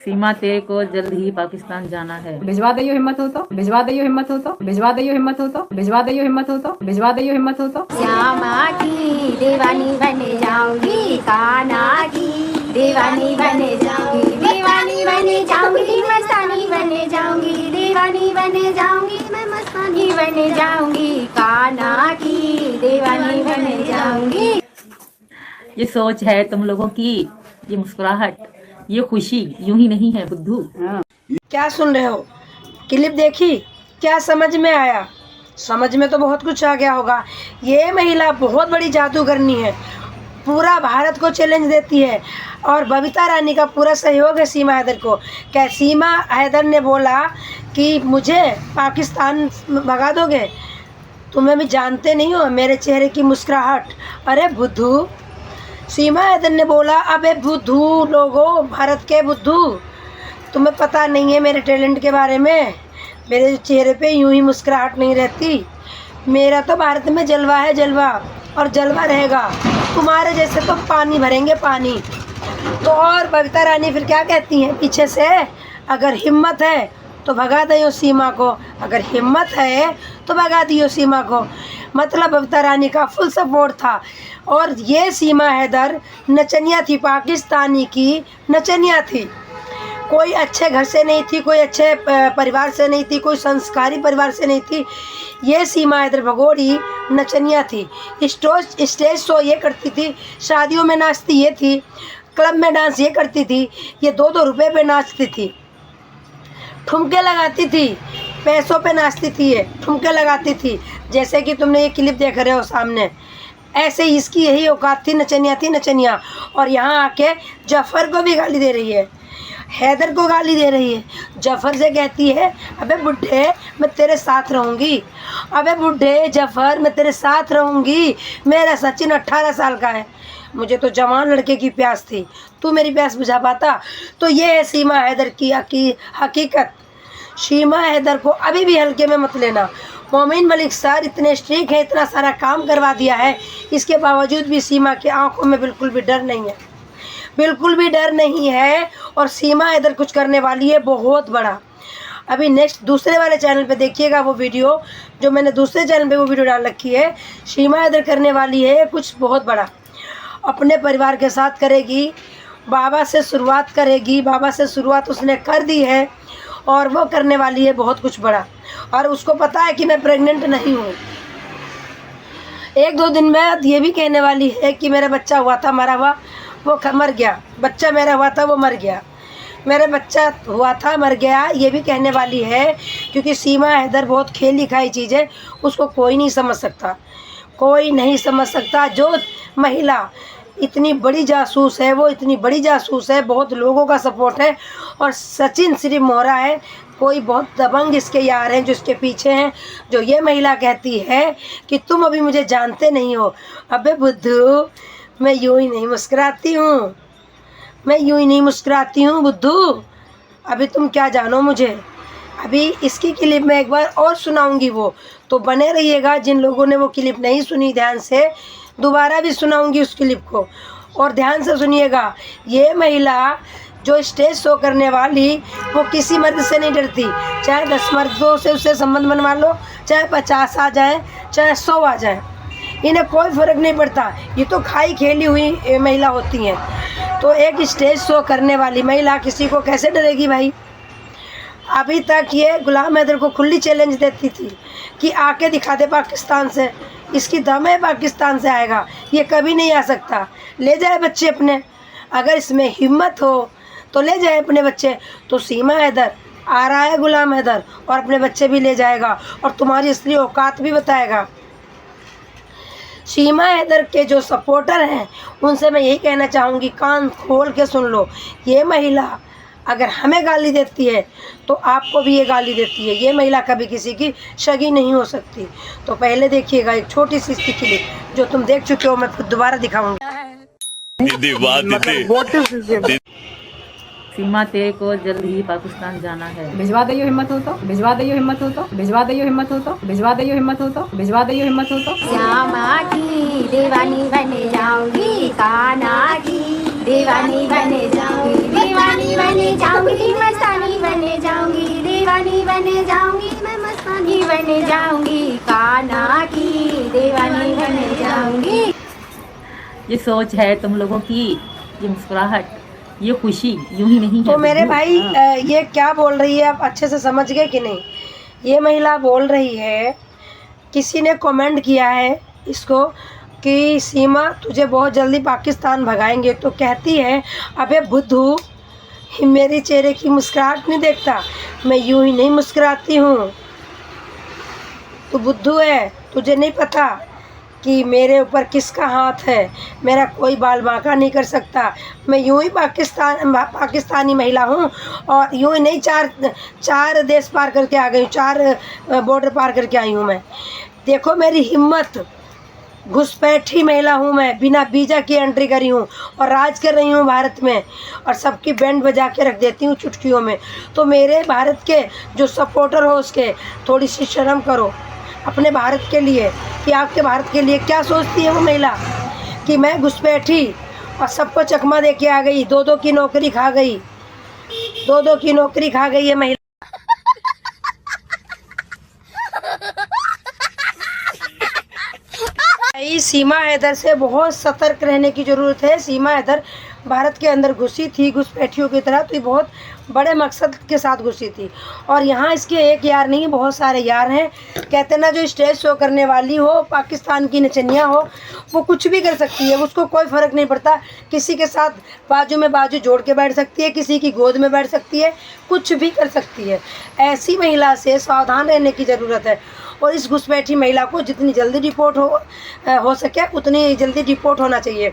सीमा तेरे को जल्द ही पाकिस्तान जाना है। भिजवा दियो हिम्मत हो तो, भिजवा दियो हिम्मत हो तो, भिजवा दियो हिम्मत हो तो, भिजवा दियो हिम्मत हो तो, भिजवा दियो हिम्मत हो तो। श्यामा की दीवानी बने जाऊंगी, कान्हा की दीवानी बने जाऊंगी, दीवानी बने जाऊंगी, मस्तानी बने जाऊंगी, दीवानी बने जाऊंगी, मैं मस्तानी बने जाऊंगी, कान्हा की दीवानी बने जाऊंगी। ये सोच है तुम लोगों की, ये मुस्कुराहट, ये खुशी यूं ही नहीं है बुद्धू। क्या सुन रहे हो? क्लिप देखी? क्या समझ में आया? समझ में तो बहुत कुछ आ गया होगा। ये महिला बहुत बड़ी जादूगरनी है, पूरा भारत को चैलेंज देती है और बबीता रानी का पूरा सहयोग है सीमा हैदर को। क्या सीमा हैदर ने बोला कि मुझे पाकिस्तान भगा दोगे? तुम्हें भी जानते नहीं हो मेरे चेहरे की मुस्कुराहट। अरे बुद्धू, सीमा हैदर ने बोला अबे बुद्धू लोगों, भारत के बुद्धू, तुम्हें पता नहीं है मेरे टैलेंट के बारे में। मेरे चेहरे पे यूं ही मुस्कुराहट नहीं रहती। मेरा तो भारत में जलवा है, जलवा, और जलवा रहेगा। तुम्हारे जैसे तो पानी भरेंगे, पानी। तो और बबीता रानी फिर क्या कहती हैं पीछे से, अगर हिम्मत है तो भगा दियो सीमा को, अगर हिम्मत है तो भगा दियो सीमा को। मतलब बबीता रानी का फुल सपोर्ट था। और ये सीमा हैदर नचनिया थी, पाकिस्तानी की नचनिया थी। कोई अच्छे घर से नहीं थी, कोई अच्छे परिवार से नहीं थी, कोई संस्कारी परिवार से नहीं थी। ये सीमा हैदर भगोड़ी नचनिया थी। स्टेज शो ये करती थी, शादियों में नाचती ये थी, क्लब में डांस ये करती थी, ये 2-2 रुपये पे नाचती थी, ठुमके लगाती थी, पैसों पे नाचती थी, ये ठुमके लगाती थी। जैसे कि तुमने ये क्लिप देख रहे हो सामने, ऐसे ही इसकी यही औकात थी, नचनिया थी, नचनिया। और यहाँ आके जफ़र को भी गाली दे रही है, हैदर को गाली दे रही है। जफ़र से कहती है अबे बुढ़े मैं तेरे साथ रहूँगी, अबे बुढ़े जफ़र मैं तेरे साथ रहूँगी। मेरा सचिन 18 साल का है, मुझे तो जवान लड़के की प्यास थी, तू मेरी प्यास बुझा पाता? तो ये है सीमा हैदर की हकीकत। सीमा हैदर को अभी भी हल्के में मत लेना। मोमिन मलिक सर इतने स्ट्रिक्ट है, इतना सारा काम करवा दिया है, इसके बावजूद भी सीमा की आंखों में बिल्कुल भी डर नहीं है, बिल्कुल भी डर नहीं है। और सीमा हैदर कुछ करने वाली है बहुत बड़ा। अभी नेक्स्ट दूसरे वाले चैनल पे देखिएगा वो वीडियो, जो मैंने दूसरे चैनल पे वो वीडियो डाल रखी है। सीमा हैदर करने वाली है कुछ बहुत बड़ा, अपने परिवार के साथ करेगी, बाबा से शुरुआत करेगी। बाबा से शुरुआत उसने कर दी है और वो करने वाली है बहुत कुछ बड़ा। और उसको पता है कि मैं प्रेग्नेंट नहीं हूँ। 1-2 दिन में ये भी कहने वाली है कि मेरा बच्चा हुआ था, मरा हुआ, वो मर गया, बच्चा मेरा हुआ था वो मर गया, मेरा बच्चा हुआ था मर गया, ये भी कहने वाली है। क्योंकि सीमा हैदर बहुत खेली खाई चीज़ है, उसको कोई नहीं समझ सकता, कोई नहीं समझ सकता। जो महिला इतनी बड़ी जासूस है, वो इतनी बड़ी जासूस है, बहुत लोगों का सपोर्ट है। और सचिन सिर्फ मोहरा है, कोई बहुत दबंग इसके यार हैं जो इसके पीछे हैं। जो ये महिला कहती है कि तुम अभी मुझे जानते नहीं हो। अबे बुद्धू, मैं यूँ ही नहीं मुस्कुराती हूँ, मैं यूँ ही नहीं मुस्कुराती हूँ बुद्धू। अभी तुम क्या जानो मुझे। अभी इसकी क्लिप मैं एक बार और सुनाऊंगी, वो तो बने रहिएगा। जिन लोगों ने वो क्लिप नहीं सुनी ध्यान से, दोबारा भी सुनाऊंगी उस क्लिप को, और ध्यान से सुनिएगा। ये महिला जो स्टेज शो करने वाली, वो किसी मर्द से नहीं डरती। चाहे 10 मर्दों से उससे संबंध बनवा लो, चाहे 50 आ जाए, चाहे 100 आ जाए, इन्हें कोई फ़र्क नहीं पड़ता। ये तो खाई खेली हुई महिला होती हैं। तो एक स्टेज शो करने वाली महिला किसी को कैसे डरेगी भाई? अभी तक ये गुलाम हैदर को खुली चैलेंज देती थी कि आके दिखा दे पाकिस्तान से, इसकी दम है पाकिस्तान से आएगा, ये कभी नहीं आ सकता। ले जाए बच्चे अपने, अगर इसमें हिम्मत हो तो ले जाए अपने बच्चे। तो सीमा हैदर आ रहा है, गुलाम हैदर, और अपने बच्चे भी ले जाएगा और तुम्हारी असली औकात भी बताएगा। सीमा हैदर के जो सपोर्टर हैं उनसे मैं यही कहना चाहूँगी, कान खोल के सुन लो। ये महिला अगर हमें गाली देती है तो आपको भी ये गाली देती है। ये महिला कभी किसी की सगी नहीं हो सकती। तो पहले देखिएगा एक छोटी सी इसकी क्लिप, जो तुम देख चुके हो, मैं फिर दोबारा दिखाऊंगी। सीमा तेरे को जल्द ही पाकिस्तान जाना है। भिजवा दियो हिम्मत हो तो, भिजवा दियो हिम्मत हो तो, भिजवा दियो हिम्मत हो तो, भिजवा दियो हिम्मत हो तो, भिजवा दियो हिम्मत हो तो। श्यामा की दीवानी बने जाऊंगी, कान्हा की दीवानी बने जाऊंगी। दीवानी बने जाऊंगी मस्तानी बने जाऊंगी दीवानी बने जाऊंगी मैं मस्तानी बने जाऊंगी कान्हा की दीवानी बने जाऊंगी। ये सोच है तुम लोगों की, ये मुस्कुराहट, ये खुशी यूं ही नहीं है तो मेरे बुद्धू। भाई हाँ। ये क्या बोल रही है आप अच्छे से समझ गए कि नहीं? ये महिला बोल रही है, किसी ने कमेंट किया है इसको कि सीमा तुझे बहुत जल्दी पाकिस्तान भगाएंगे, तो कहती है अबे बुद्धू, मेरे चेहरे की मुस्कुराहट नहीं देखता, मैं यूं ही नहीं मुस्कुराती हूँ। तू बुद्धू है, तुझे नहीं पता कि मेरे ऊपर किसका हाथ है, मेरा कोई बाल बांका नहीं कर सकता, मैं यूं ही पाकिस्तानी महिला हूँ और यूं ही नहीं चार देश पार करके आ गई हूँ, 4 बॉर्डर पार करके आई हूँ मैं। देखो मेरी हिम्मत, घुसपैठी महिला हूँ मैं, बिना वीज़ा की एंट्री करी हूँ और राज कर रही हूँ भारत में और सबकी बैंड बजा के रख देती हूँ चुटकियों में। तो मेरे भारत के जो सपोर्टर हो उसके थोड़ी सी शर्म करो अपने भारत के लिए, कि आपके भारत के लिए क्या सोचती है वो महिला कि मैं घुसपैठी और सबको चकमा दे के आ गई, 2-2 की नौकरी खा गई, 2-2 की नौकरी खा गई ये महिला। सीमा हैदर से बहुत सतर्क रहने की ज़रूरत है। सीमा हैदर भारत के अंदर घुसी थी घुसपैठियों की तरह, तो ये बहुत बड़े मकसद के साथ घुसी थी और यहाँ इसके एक यार नहीं बहुत सारे यार हैं। कहते ना जो स्टेज शो करने वाली हो, पाकिस्तान की नचनिया हो, वो कुछ भी कर सकती है, उसको कोई फ़र्क नहीं पड़ता। किसी के साथ बाजू में बाजू जोड़ के बैठ सकती है, किसी की गोद में बैठ सकती है, कुछ भी कर सकती है। ऐसी महिला से सावधान रहने की ज़रूरत है और इस घुसपैठी महिला को जितनी जल्दी रिपोर्ट हो सके उतनी जल्दी रिपोर्ट होना चाहिए,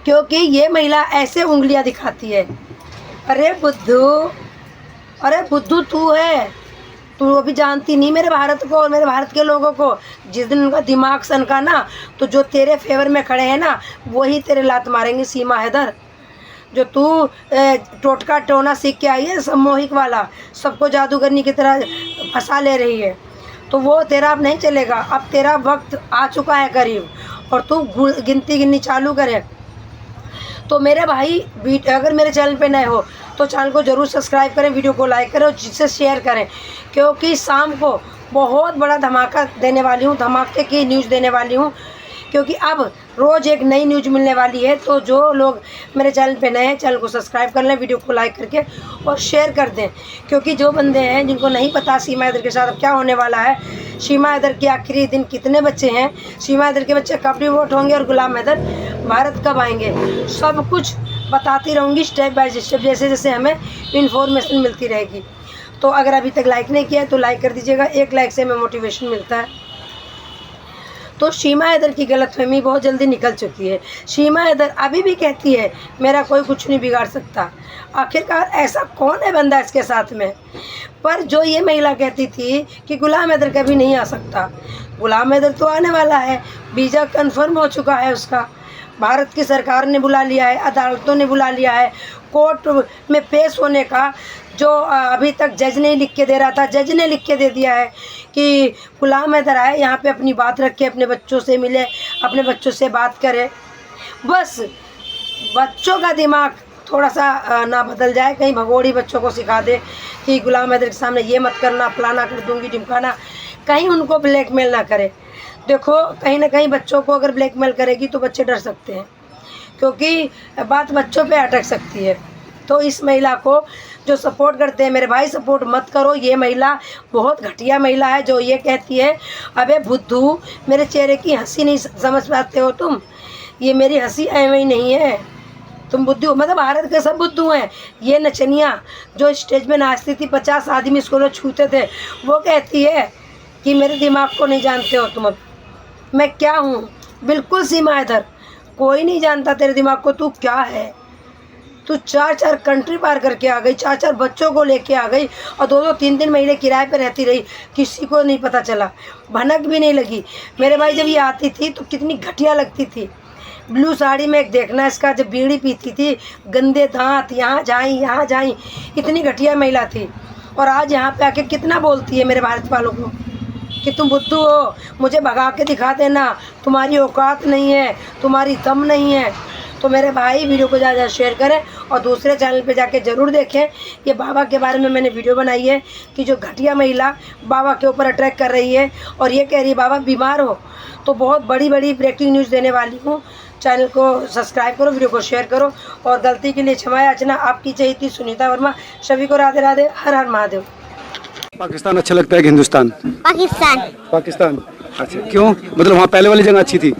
क्योंकि ये महिला ऐसे उंगलियां दिखाती है। अरे बुद्धू तू है, तू अभी जानती नहीं मेरे भारत को और मेरे भारत के लोगों को। जिस दिन उनका दिमाग सनका ना, तो जो तेरे फेवर में खड़े हैं ना वही तेरे लात मारेंगे। सीमा हैदर, जो तू टोटका टोना सीख के आई है सम्मोहिक वाला, सबको जादूगरनी की तरह फंसा ले रही है, तो वो तेरा अब नहीं चलेगा। अब तेरा वक्त आ चुका है करीब और तू गिनती गिननी चालू करे। तो मेरे भाई अगर मेरे चैनल पे नए हो तो चैनल को ज़रूर सब्सक्राइब करें, वीडियो को लाइक करें और जिससे शेयर करें, क्योंकि शाम को बहुत बड़ा धमाका देने वाली हूँ, धमाके की न्यूज़ देने वाली हूँ, क्योंकि अब रोज़ एक नई न्यूज़ मिलने वाली है। तो जो लोग मेरे चैनल पे नए हैं चैनल को सब्सक्राइब कर लें, वीडियो को लाइक करके और शेयर कर दें, क्योंकि जो बंदे हैं जिनको नहीं पता सीमा हैदर के साथ अब क्या होने वाला है, सीमा हैदर के आखिरी दिन कितने बच्चे हैं, सीमा हैदर के बच्चे कब डिवोर्ट होंगे और गुलाम हैदर भारत कब आएंगे, सब कुछ बताती रहूँगी स्टेप बाय स्टेप, जैसे जैसे हमें इन्फॉर्मेशन मिलती रहेगी। तो अगर अभी तक लाइक नहीं किया है तो लाइक कर दीजिएगा, एक लाइक से हमें मोटिवेशन मिलता है। तो सीमा हैदर की गलतफहमी बहुत जल्दी निकल चुकी है। सीमा हैदर अभी भी कहती है मेरा कोई कुछ नहीं बिगाड़ सकता। आखिरकार ऐसा कौन है बंदा इसके साथ में? पर जो ये महिला कहती थी कि गुलाम हैदर कभी नहीं आ सकता, गुलाम हैदर तो आने वाला है, वीज़ा कन्फर्म हो चुका है उसका, भारत की सरकार ने बुला लिया है, अदालतों ने बुला लिया है, कोर्ट में पेश होने का जो अभी तक जज नहीं लिख के दे रहा था, जज ने लिख के दे दिया है कि गुलाम हैदर आए यहाँ पे अपनी बात रखे, अपने बच्चों से मिले, अपने बच्चों से बात करे। बस बच्चों का दिमाग थोड़ा सा ना बदल जाए, कहीं भगोड़ी बच्चों को सिखा दे कि गुलाम हैदर के सामने ये मत करना, फलाना कर दूंगी, ढिमकाना, कहीं उनको ब्लैकमेल ना करे। देखो कहीं ना कहीं बच्चों को अगर ब्लैकमेल करेगी तो बच्चे डर सकते हैं, क्योंकि बात बच्चों पे अटक सकती है। तो इस महिला को जो सपोर्ट करते हैं मेरे भाई, सपोर्ट मत करो। ये महिला बहुत घटिया महिला है जो ये कहती है अबे बुद्धू, मेरे चेहरे की हंसी नहीं समझ पाते हो तुम, ये मेरी हंसी ऐਵੇਂ ही नहीं है, तुम बुद्धू, मतलब भारत के सब बुद्धू हैं। ये नचनिया जो स्टेज में नाचती थी, 50 आदमी इसको छूते थे, वो कहती है कि मेरे दिमाग को नहीं जानते हो तुम, अब मैं क्या हूँ। बिल्कुल सीमा हैदर, कोई नहीं जानता तेरे दिमाग को, तू क्या है। तू 4-4 कंट्री पार करके आ गई, 4-4 बच्चों को लेके आ गई और 2-2 3-3 महीने किराए पे रहती रही, किसी को नहीं पता चला, भनक भी नहीं लगी। मेरे भाई जब ये आती थी तो कितनी घटिया लगती थी, ब्लू साड़ी में। एक देखना इसका, जब बीड़ी पीती थी, गंदे दांत, यहाँ जाई, इतनी घटिया महिला थी। और आज यहाँ पे आके कितना बोलती है मेरे भारत वालों को कि तुम बुद्धू हो, मुझे भगा के दिखा देना, तुम्हारी औकात नहीं है, तुम्हारी दम नहीं है। तो मेरे भाई वीडियो को ज़्यादा शेयर करें और दूसरे चैनल पे जाके ज़रूर देखें। ये बाबा के बारे में मैंने वीडियो बनाई है कि जो घटिया महिला बाबा के ऊपर अटैक कर रही है और ये कह रही है बाबा बीमार हो। तो बहुत बड़ी बड़ी ब्रेकिंग न्यूज़ देने वाली हूँ। चैनल को सब्सक्राइब करो, वीडियो को शेयर करो और गलती के लिए क्षमा याचना आपकी चहेती सुनीता वर्मा। सभी को राधे राधे, हर हर महादेव। पाकिस्तान अच्छा लगता है कि हिंदुस्तान? पाकिस्तान। पाकिस्तान। अच्छा, क्यों? मतलब वहाँ पहले वाली जगह अच्छी थी?